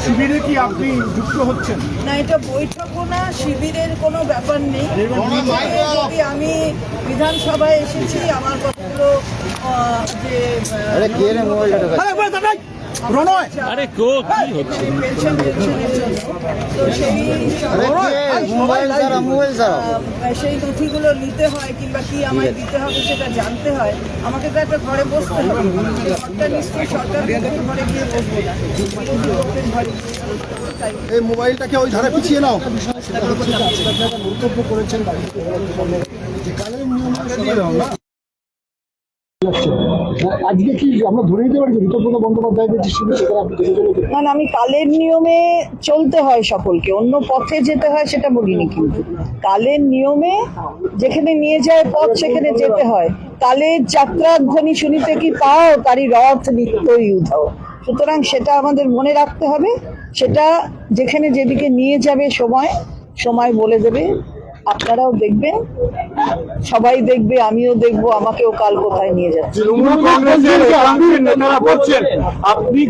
শিবিরে কি আপনি যুক্ত হচ্ছেন? না, এটা বৈঠকও না, শিবিরের কোনো ব্যাপার নেই। যদি আমি বিধানসভায় এসেছি, আমার কতগুলো যে পেনশন পেনশনের জন্য, তো সেই নথিগুলো নিতে হয় কিংবা কি আমায় দিতে হবে সেটা জানতে হয়। আমাকে তো একটা ঘরে বসতে হবে, ঘরটা নিশ্চয়ই সরকার ঘরে গিয়ে বসবো না, লোকের ঘরে গিয়ে। এই মোবাইলটাকে ওই ধারে পিছিয়ে নাও। মন্তব্য করেছেন যে কালের নিয়ম আজকে কি আমরা ধরে নিতে পারি ঋতব্রত বন্দ্যোপাধ্যায়দের যে শিবির সেখানে আপনি না, আমি কালের নিয়মে চলতে হয় সকলকে, অন্য পথে যেতে হয় সেটা বলিনি, কিন্তু কালের নিয়মে যেখানে নিয়ে যায় পথ সেখানে যেতে হয়। কালের যাত্রার ধ্বনি শুনিতে কি পাও, তারই রথ নিত্যই উধাও। সুতরাং সেটা আমাদের মনে রাখতে হবে, সেটা যেখানে যেদিকে নিয়ে যাবে সময় বলে দেবে। আপনারাও দেখবেন, সবাই দেখবে, আমিও দেখবো, আমাকেও কাল কোথায় নিয়ে যাচ্ছে। নেতারা বলছেন আপনি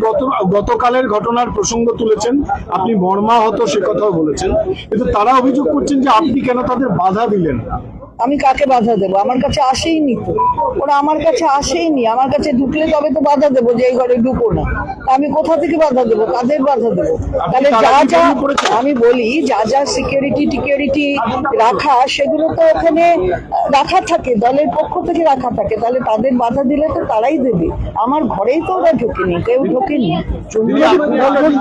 গতকালের ঘটনার প্রসঙ্গ তুলেছেন, আপনি মর্মাহত সে কথাও বলেছেন, কিন্তু তারা অভিযোগ করছেন যে আপনি কেন তাদের বাধা দিলেন না। আমি কাকে বাধা দেবো? আমার কাছে আসেইনি তো, ওরা আমার কাছে আসেইনি। আমার কাছে ঢুকলে তবে তো বাধা দেবো যে এই ঘরে ঢুকো না। আমি কোথা থেকে বাধা দেবো? কাদের বাধা দেবো? তাহলে আমি বলি, যা সিকিউরিটি রাখা, সেগুলো তো ওখানে রাখা থাকে, দলের পক্ষ থেকে রাখা থাকে। তাহলে তাদের বাধা দিলে তো তারাই দেবে। আমার ঘরেই তো ওরা ঢোকেনি, কেউ ঢোকেনি।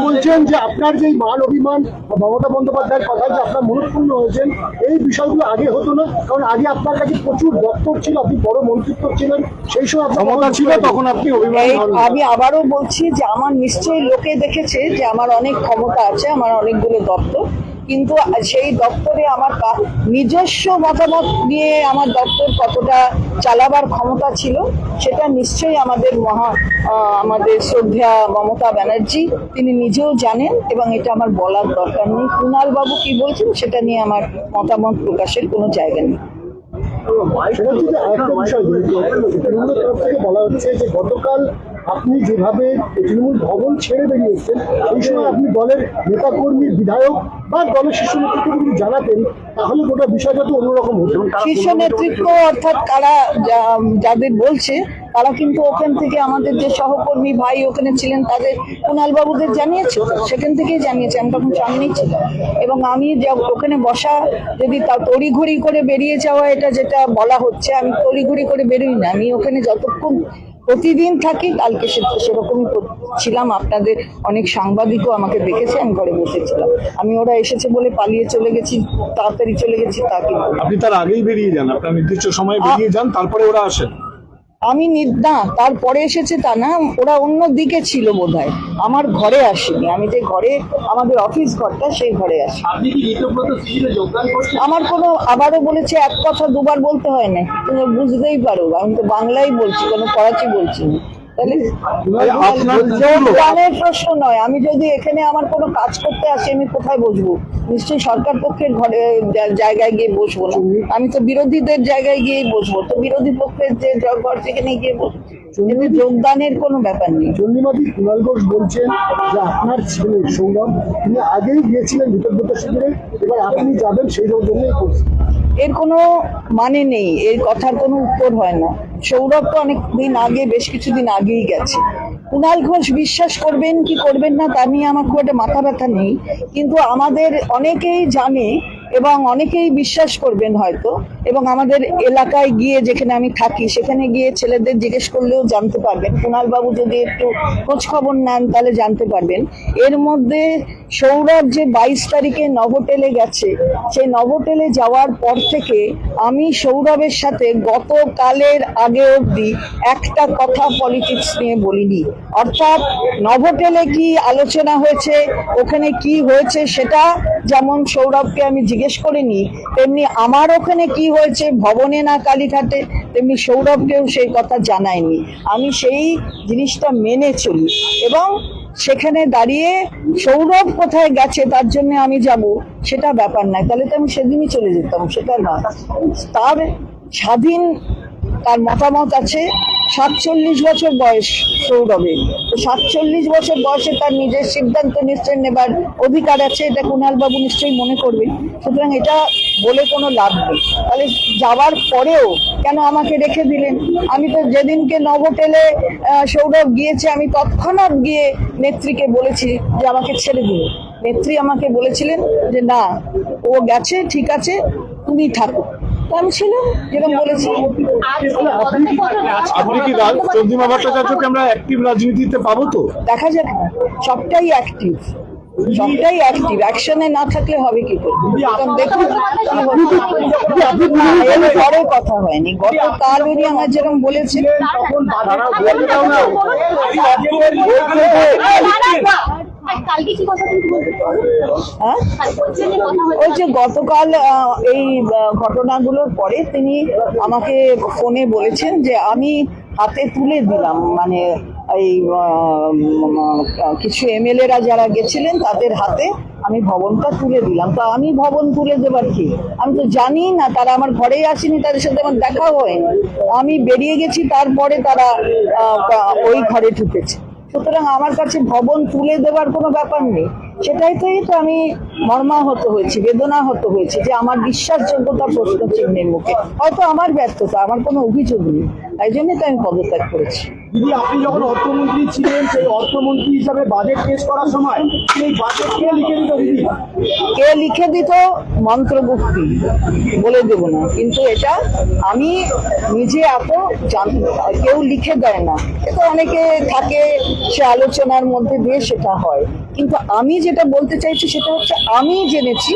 বলছেন যে আপনার যে মান অভিমান মমতা বন্দ্যোপাধ্যায়ের কথা যে আপনার মনঃক্ষুণ্ণ হয়েছেন, এই বিষয়গুলো আগে হতো না? কারণ আগে আপনার কাছে প্রচুর দপ্তর ছিল, আপনি বড় মন্ত্রিত্ব ছিলেন, সেই সময় ক্ষমতা ছিল, তখন আপনি আমি আবারও বলছি যে আমার নিশ্চয়ই লোকে দেখেছে যে আমার অনেক ক্ষমতা আছে, আমার অনেকগুলো দপ্তর, কিন্তু সেই দপ্তরে আমার নিজস্ব মতামত নিয়ে আমার দপ্তর কতটা চালাবার ক্ষমতা ছিল সেটা নিশ্চয়ই আমাদের শ্রদ্ধা মমতা ব্যানার্জি তিনি নিজেও জানেন, এবং এটা আমার বলার দরকার নেই। কুণাল বাবু কি বলছেন সেটা নিয়ে আমার মতামত প্রকাশের কোনো জায়গা নেই। বলা হচ্ছে যে গতকাল আপনি যেভাবে তৃণমূল ভবন ছেড়ে বেরিয়েছেন, সেই সময় আপনি দলের নেতাকর্মী, বিধায়ক বা দলের শীর্ষ নেতৃত্বকে যদি জানাতেন, তাহলে গোটা বিষয়টা তো অন্যরকম হতো। শীর্ষ নেতৃত্ব অর্থাৎ কারা যাদের বলছে, তারা কিন্তু ওখান থেকে আমাদের যে সহকর্মী ভাই ওখানে ছিলেন তাদের কুণাল বাবুদের জানিয়েছে, সেখান থেকেই জানিয়েছে। আমি তখন সামনেই ছিলাম, এবং আমি ওখানে বসা, যদি তা তড়িঘড়ি করে বেরিয়ে যাওয়া, এটা যেটা বলা হচ্ছে, আমি তড়িঘড়ি করে বেরোই না। আমি ওখানে যতক্ষণ প্রতিদিন থাকি, কালকে সেরকমই ছিলাম। আপনাদের অনেক সাংবাদিকও আমাকে দেখেছে, আমি ঘরে বসেছিলাম। আমি ওরা এসেছে বলে পালিয়ে চলে গেছি, তাড়াতাড়ি চলে গেছি তা কিন্তু। আপনি তার আগেই বেরিয়ে যান, আপনার নির্দিষ্ট সময় বেরিয়ে যান, তারপরে ওরা আসেন। আমি না, তারপরে এসেছে তা না, ওরা অন্য দিকে ছিল বোধহয়, আমার ঘরে আসেনি। আমি যে ঘরে, আমাদের অফিস ঘরটা, সেই ঘরে আসি। আমার কোনো, আবারও বলেছে, এক কথা দুবার বলতে হয় না, তুমি বুঝতেই পারো। আমি তো বাংলাই বলছি, কোনো ফরাসি বলছি না। তাহলে প্রশ্ন নয়। আমি যদি এখানে আমার কোনো কাজ করতে আসি, আমি কোথায় বসবো? নিশ্চয়ই সরকার পক্ষের ঘরে জায়গায় গিয়ে বসবো না, আমি তো বিরোধীদের জায়গায় গিয়েই বসবো। তো বিরোধী পক্ষের যে ঘর সেখানে গিয়ে বসবো, কিন্তু যোগদানের কোনো ব্যাপার নেই। চন্দ্রমাদি কুণাল ঘোষ বলছেন যে আপনার ছেলে সৌরভ, তিনি আগেই গিয়েছিলেন ঋতব্রত শিবিরে, এবার আপনি যাবেন সেই জন্যই করছেন। এর কোনো মানে নেই, এর কথার কোনো উত্তর হয় না। সৌরভ তো অনেক দিন আগে, বেশ কিছুদিন আগেই গেছে। কুণাল ঘোষ বিশ্বাস করবেন কি করবেন না তা নিয়ে আমার খুব একটা মাথা ব্যথা নেই, কিন্তু আমাদের অনেকেই জানে এবং অনেকেই বিশ্বাস করবেন হয়তো, এবং আমাদের এলাকায় গিয়ে, যেখানে আমি থাকি সেখানে গিয়ে ছেলেদের জিজ্ঞেস করলেও জানতে পারবেন। কুণাল বাবু যদি একটু খোঁজ খবর নেন তাহলে জানতে পারবেন। এর মধ্যে সৌরভ যে 22 তারিখে নভোটেলে গেছে, সেই নভোটেলে যাওয়ার পর থেকে আমি সৌরভের সাথে গতকালের আগে অবধি একটা কথা পলিটিক্স নিয়ে বলিনি। অর্থাৎ নভোটেলে কি আলোচনা হয়েছে, ওখানে কি হয়েছে, সেটা যেমন সৌরভকে আমি জিজ্ঞেস করিনি, তেমনি আমার ওখানে কি হয়েছে ভবনে না কালীঘাটে, তেমনি সৌরভকেও সেই কথা জানায়নি। আমি সেই জিনিসটা মেনে চলি, এবং সেখানে দাঁড়িয়ে সৌরভ কোথায় গেছে তার জন্য আমি যাব, সেটা ব্যাপার নয়। তাহলে তো আমি সেদিনই চলে যেতাম, সেটা না। তার স্বাধীন, তার মতামত আছে, 47 বছর বয়স সৌরভের। তো 47 বছর বয়সে তার নিজের সিদ্ধান্ত নিশ্চয়ই নেবার অধিকার আছে, এটা কুণাল বাবু নিশ্চয়ই মনে করবেন। সুতরাং এটা বলে কোনো লাভ নেই। তাহলে যাওয়ার পরেও কেন আমাকে রেখে দিলেন? আমি তো যেদিনকে নভোটেলে সৌরভ গিয়েছে আমি তৎক্ষণাৎ গিয়ে নেত্রীকে বলেছি যে আমাকে ছেড়ে দিন। নেত্রী আমাকে বলেছিলেন যে না, ও গেছে, ঠিক আছে, তুমি থাকো। তো আমি ছিলাম যেরকম বলেছি। আপনি কি চন্দ্রিমা ভট্টাচার্যকে আমরা অ্যাক্টিভ রাজনীতিতে পাবো তো? দেখা যাক, সবটাই অ্যাক্টিভ, সবটাই অ্যাক্টিভ। অ্যাকশনে না থাকলে হবে কি করে? দেখুন পরে কথা হয়নি, গতকাল উনি আমার যেরকম বলেছেন ওই যে গতকাল এই ঘটনাগুলোর পরে তিনি আমাকে ফোনে বলেছেন যে আমি হাতে তুলে দিলাম, মানে এই কিছু এমএলএরা যারা গেছিলেন তাদের হাতে আমি ভবনটা তুলে দিলাম। তো আমি ভবন তুলে দেবার কি? আমি তো জানি না, তারা আমার ঘরেই আসেনি, তাদের সাথে আমার দেখাও হয়নি। আমি বেরিয়ে গেছি, তারপরে তারা ওই ঘরে ঢুকেছে। সুতরাং আমার কাছে ভবন তুলে দেওয়ার কোনো ব্যাপার নেই। সেটাই তো আমি মর্মাহত হয়েছি, বেদনাহত হয়েছি যে আমার বিশ্বাসযোগ্যতা প্রশ্ন চিহ্নের মুখে। হয়তো আমার ব্যর্থতা, আমার কোনো অভিযোগ নেই, তাই জন্যই তো আমি পদত্যাগ করেছি। দিদি, আপনি যখন অর্থমন্ত্রী ছিলেন, সেই অর্থমন্ত্রী হিসাবে বাজেট পেশ করার সময় সেই বাজেট কে লিখে দিত দিদি? কে লিখে দিত মন্ত্রগুপ্তি বলে দেব না, কিন্তু এটা আমি নিজে এত কেউ লিখে দেয় না। এটা অনেকে থাকে, সে আলোচনার মধ্যে দিয়ে সেটা হয়। কিন্তু আমি যেটা বলতে চাইছি সেটা হচ্ছে আমি জেনেছি,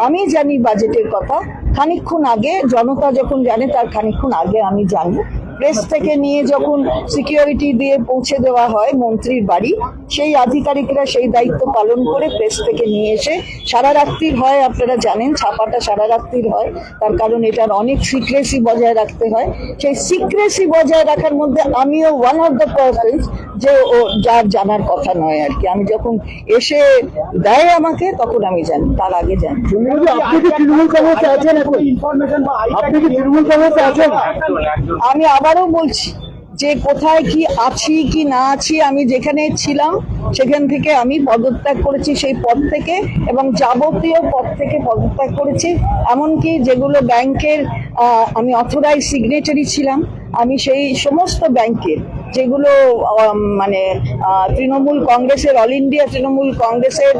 আমি জানি বাজেটের কথা খানিকক্ষণ আগে, জনতা যখন জানে তার খানিকক্ষণ আগে আমি জানি। প্রেস থেকে নিয়ে যখন সিকিউরিটি দিয়ে পৌঁছে দেওয়া হয় মন্ত্রীর বাড়ি, সেই আধিকারিকরা সেই দায়িত্ব পালন করে প্রেস থেকে নিয়ে এসে সারা রাত্রির হয়, আপনারা জানেন ছাপাটা সারা রাত্রির হয়, তার কারণ এটার অনেক সিক্রেসি বজায় রাখতে হয়। সেই সিক্রেসি বজায় রাখার মধ্যে আমিও ওয়ান অফ দ্য পারসনস যে ও যার জানার কথা নয় আর কি। আমি যখন এসে দেয় আমাকে তখন আমি জানি, তার আগে জানি। আপনি কি তৃণমূল কংগ্রেসে আছেন এখন? ইনফরমেশন বা আপনি কি তৃণমূল কংগ্রেসে আছেন? আমি আবারও বলছি যে কোথায় কি আছি কি না আছি, আমি যেখানে ছিলাম সেখান থেকে আমি পদত্যাগ করেছি, সেই পদ থেকে, এবং যাবতীয় পদ থেকে পদত্যাগ করেছি। এমনকি যেগুলো ব্যাংকের আমি অথরাইজ সিগনেচারি ছিলাম, আমি সেই সমস্ত ব্যাংকের যেগুলো মানে তৃণমূল কংগ্রেসের, অল ইন্ডিয়া তৃণমূল কংগ্রেসের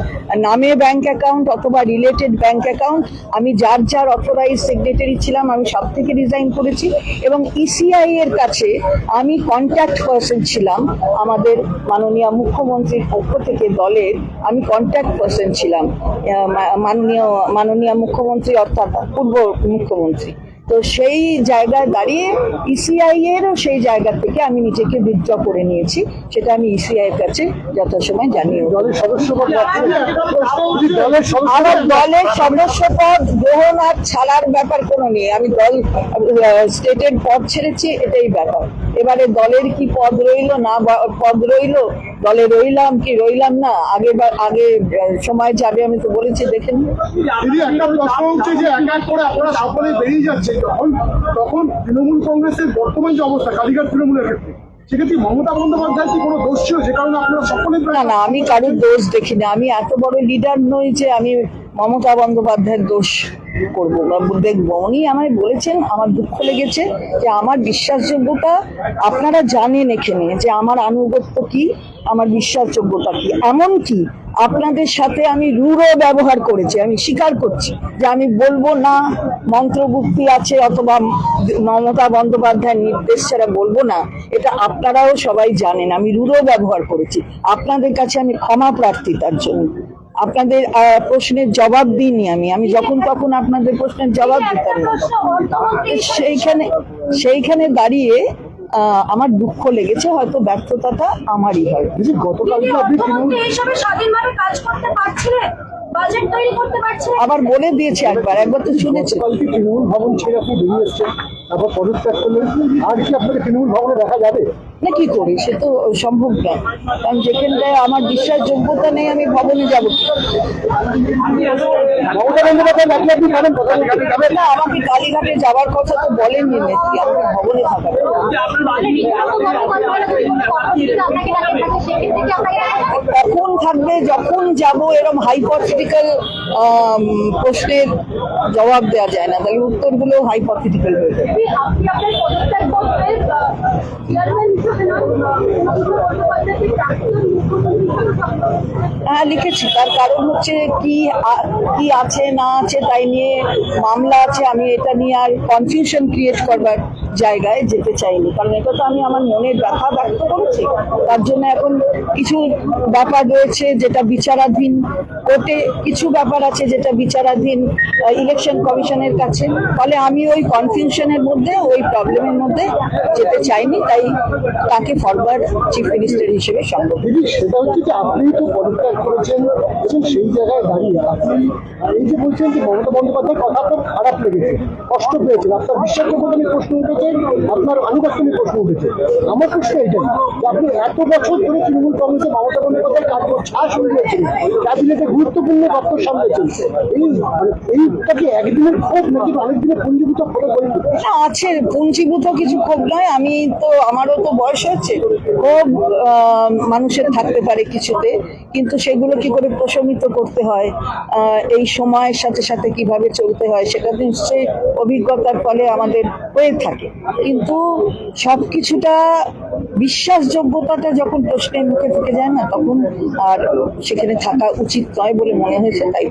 নামে ব্যাংক অ্যাকাউন্ট অথবা রিলেটেড ব্যাংক অ্যাকাউন্ট, আমি যার যার অথরাইজ সেক্রেটারি ছিলাম আমি সব থেকে রিজাইন করেছি। এবং ইসিআই এর কাছে আমি কন্ট্যাক্ট পার্সন ছিলাম, আমাদের মাননীয় মুখ্যমন্ত্রীর পক্ষ থেকে দলের আমি কন্ট্যাক্ট পার্সন ছিলাম, মাননীয় মুখ্যমন্ত্রী অর্থাৎ পূর্ব মুখ্যমন্ত্রী। তো সেই জায়গায় দাঁড়িয়ে ইসিআই এরও সেই জায়গা থেকে আমি নিজেকে বিদ্য করে নিয়েছি, সেটা আমি ইসিআই এর কাছে যথাসময় জানিয়ে। দলের সদস্যপদ আমার দলের সদস্যপদ গ্রহণ আর ছাড়ার ব্যাপার কোনো নেই। আমি দল স্টেটের পদ ছেড়েছি, এটাই ব্যাপার। এবারে দলের কি পদ রইলো না পদ রইলো, দলে রইলাম কি রইলাম না, আগে সময় যাবে, আমি তো বলেছি দেখেন। দিদি, একটা প্রশ্ন হচ্ছে যে এক এক করে আপনারা সকলে বেরিয়ে যাচ্ছে, তখন তৃণমূল কংগ্রেসের বর্তমান যে অবস্থা কালীঘাট তৃণমূলের ক্ষেত্রে, সেক্ষেত্রে মমতা বন্দ্যোপাধ্যায় কি কোনো দোষ ছিল যে কারণে আপনারা সকলে? না, আমি কারোর দোষ দেখি না। আমি এত বড় লিডার নই যে আমি মমতা বন্দ্যোপাধ্যায়ের দোষ করবো বা দেখবো। উনি আমায় বলেছেন, আমার দুঃখ লেগেছে যে আমার বিশ্বাসযোগ্যতা, আপনারা জানেন এখানে যে আমার আনুগত্য কি, আমার বিশ্বাসযোগ্যতা কি। এমনকি আপনাদের সাথে আমি রূঢ় ব্যবহার করেছি, আমি স্বীকার করছি যে আমি বলবো না মন্ত্রগুপ্তি আছে অথবা মমতা বন্দ্যোপাধ্যায়ের নির্দেশ ছাড়া বলবো না, এটা আপনারাও সবাই জানেন। আমি রূঢ় ব্যবহার করেছি, আপনাদের কাছে আমি ক্ষমা প্রার্থী তার জন্য। আপনাদের প্রশ্নের জবাব দিইনি, আমি যখন তখন আপনাদের প্রশ্নের জবাব দিতাম না। সেইখানে দাঁড়িয়ে আমার দুঃখ লেগেছে, হয়তো ব্যর্থতাটা আমারই হয়। গতকাল আপনি স্বাধীনভাবে কাজ করতে পারছিলেন? বাজেট তৈরি করতে পারছে না। আবার বলে দিয়েছে একবার তো শুনেছি। গতকালকে তৃণমূল ভবন ছেড়ে আপনি বেরিয়ে এসছেন, তারপর পদত্যাগ করলেন, আর কি আপনাকে তৃণমূল ভবনে দেখা যাবে? না কি করি, সে তো সম্ভব না, কারণ যেখানটায় আমার বিশ্বাসযোগ্যতা নেই আমি ভবনে যাবো কি? মমতা বন্দ্যোপাধ্যায় আপনি আপনি জানেন প্রধানমন্ত্রী যাবেন? না, আমাকে কালীঘাটে যাওয়ার কথা তো বলেননি নেত্রী, আমাকে ভবনে থাকার কথা। কখন থাকবে, যখন যাব, এরকম হাইপোথেটিক্যাল প্রশ্নের জবাব দেওয়া যায় না, তাহলে উত্তরগুলো হাইপোথেটিক্যাল হয়ে যাবে। আপনি আপনার পদত্যাগ করতে চেয়ারম্যান হিসেবে নয়, প্রাক্তন মুখ্যমন্ত্রী হিসেবে হ্যাঁ লিখেছি, তার কারণ হচ্ছে কি আছে না আছে তাই নিয়ে মামলা আছে, আমি এটা নিয়ে আর কনফিউশন ক্রিয়েট করবার জায়গায় যেতে চাইনি, কারণ এটা তো আমি আমার মনের ব্যথা ব্যক্ত করেছি। তার জন্য এখন কিছু ব্যাপার রয়েছে যেটা বিচারাধীন কোর্টে, কিছু ব্যাপার আছে যেটা বিচারাধীন ইলেকশন কমিশনের কাছে, ফলে আমি ওই কনফিউশনের মধ্যে, ওই প্রবলেমের মধ্যে যেতে চাইনি, তাই তাকে ফরওয়ার্ড চিফ মিনিস্টার হিসেবে সম্ভব। দিদি, সেটা হচ্ছে যে আপনি তো পদত্যাগ করেছেন এবং সেই জায়গায় দাঁড়িয়ে আপনি এই যে বলছেন যে মমতা বন্দ্যোপাধ্যায়ের কথা আপনার খারাপ লেগেছে, কষ্ট পেয়েছেন, আপনার বিশ্বাসযোগ্যতা নিয়ে প্রশ্ন উঠেছে, আপনার আনুগত্য নিয়ে প্রশ্ন উঠেছে। আমার প্রশ্ন এইটাই যে আপনি এত বছর ধরে তৃণমূল কংগ্রেসে মমতা বন্দ্যোপাধ্যায় কার্য ছাড় শুনিয়েছেন, ক্যাবিনেটে গুরুত্বপূর্ণ দপ্তর সামলেছেন, এইটাকে একদিনের ক্ষোভ নাকি অনেক দিনের পুঞ্জীভূত করে বলুন? না, আছে পুঞ্জীভূত কিছু ক্ষোভ নয়, আমি তো আমারও তো বয়স হচ্ছে, ক্ষোভ মানুষের থাকতে পারে কিছুতে, কিন্তু সেগুলো কি করে প্রশমিত করতে হয়, এই সময়ের সাথে সাথে কিভাবে চলতে হয়, সেটা তো নিশ্চয়ই অভিজ্ঞতার ফলে আমাদের হয়ে থাকে, কিন্তু সবকিছুটা বিশ্বাসযোগ্যতাটা যখন প্রশ্নের মুখে থেকে যায় না, তখন আর সেখানে থাকা উচিত নয় বলে মনে হয়েছে, তাই